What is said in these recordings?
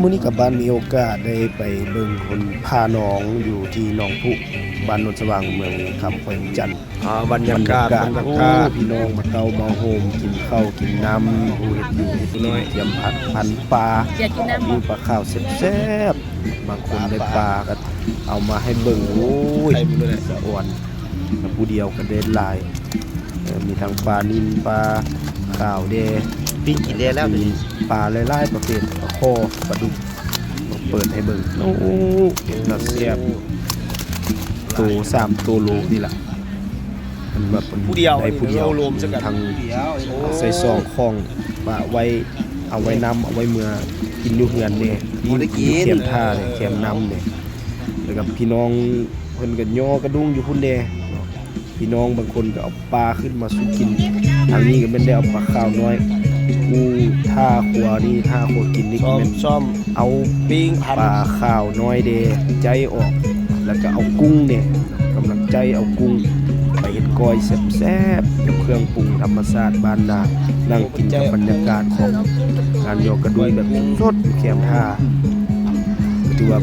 มื้อนี้กับบ้านมีโอกาสได้ไปเบิ่งคนพาน้องอยู่ที่หนองพุบ้านโนนสว่างเมืองคำแขวงจันทน์บรรยากาศพี่น้องมาเตามาโฮมกินข้าวกินน้ำเฮ็ดอยู่เฮ็ดน้อยเตรียมผัดพันปลามีปลาข้าวแซ่บๆบางคนได้ปลาก็เอามาให้เบิ่งโอ้ยสะอ่อนผู้เดียวก็ได้หลายมีทั้งปลานิ่มปลาข้าวแดปิ้งกินได้แล้วมีปลาหลายๆประเภทปลาคอปลาดุกเปิดให้เบิ่งโอ้เป็นตาแซ่บตัว3ตัวโลนี่ล่ะมันแบบผู้เดียวได้ผู้เดียวรวมซะกันทั้งใส่ซองของว่าไว้เอาไว้น้ำเอาไว้เมื่อกินอยู่เฮือนนี่เข็มท่าเนี่ยเข็มน้ำเนี่ยแล้วกับพี่น้องเพิ่นก็ย่อกระดุ้งอยู่พุ่นแดพี่น้องบางคนก็เอาปลาขึ้นมาสู่กินทางนี้ก็เป็นได้เอาปลาข้าวน้อยท่าขัวนี่ท่าขัวกินนี่ก็เป็นซ่อมเอาปิ้งปลาข้าวน้อยเดใจออกแล้วก็เอากุ้งเนี่ยกำลังใจเอากุ้งไปเฮ็ดก้อยแซ่บๆกับเครื่องปรุงธรรมชาติบ้านนานั่งกินกับบรรยากาศของงานยกกระดุยแบบสดแคมท่าถือว่า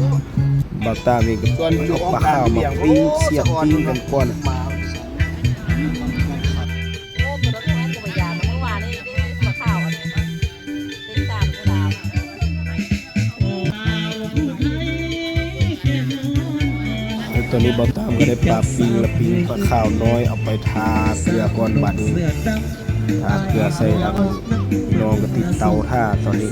บางตามีกับเอาปลาข้าวมาปิ้งเสียบปิ้งกันก่อนตอนนี้บอตามก็ได้ปลาปิ้งและปิ้งปลาข้าวน้อยเอาไปทาเกลือก่อนบัดนี้ทาเกลือใส่ทางน้องก็ติดเตาท่าตอนนี้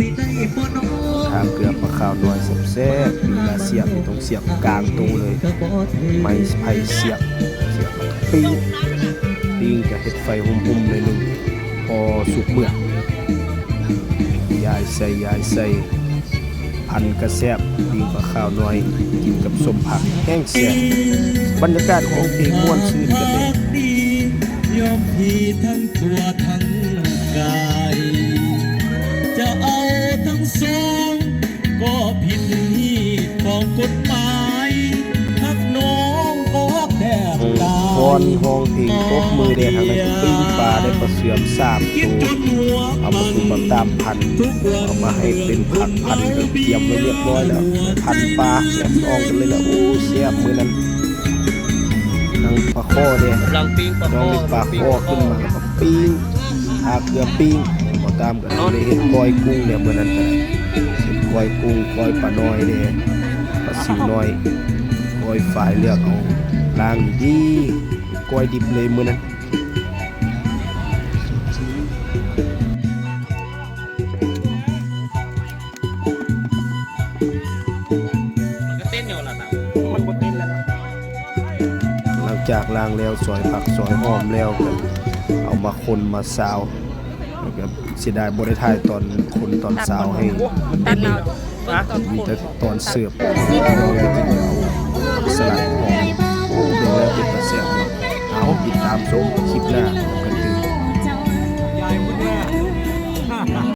ทาเกลือปลาข้าวน้อยแซ่บๆมีลาเสียบตรงเสียบกลางตู้เลยไม้ไผ่เสียบปิ้งจะเฮ็ดไฟหุ่มๆเลยนึงพอสุกเมื่อยายใส่พันกระแซบปิ้งปลาข้าวน้อยกินกับส้มผักแห้งแซ่บบรรยากาศของเพลงม่วนชื่นกันเลยยอมพี่ทั้งตัวทั้งกายจะเอาทั้งสองก็ผิดที่ของกฎหมายทักน้องก็แทบตายพรห้องเพลงตบมือเดทางนั้นปิ้งปลาได้ปลาเสื่อม3ตัวเอามาสู่แบบตามพันเอามาให้เป็นผักพันเตรียมไว้เรียบร้อยแล้วพันปลาแซ่บอ่องกันเลยแล้วโอ้แซ่บมื้อนั้นนางปลาข้อเด้กำลังปิ้งปลาข้อปลาข้อขึ้นมาแล้วก็ปิ้งทาเกลือปิ้งบ่ตามกันเลยเฮ็ดก้อยกุ้งเนี่ยมื้อนั้นก็เฮ็ดก้อยกุ้งก้อยปลาน้อยเด้ปลาซิวน้อยก้อยฝายเลือกเอาล้างดีก้อยดิบเลยมื้อนั้นหลังจากล้างแล้วซอยผักซอยหอมแล้วก็เอามาคนมาซาวแล้วก็เสียดายบ่ได้ถ่ายตอนคนตอนซาวให้มีแต่ตอนเสิร์ฟสลัดหอมเดี๋ยวแล้วเป็นตะแซ่บเอาติดตามชมคลิปหน้ากันตื่น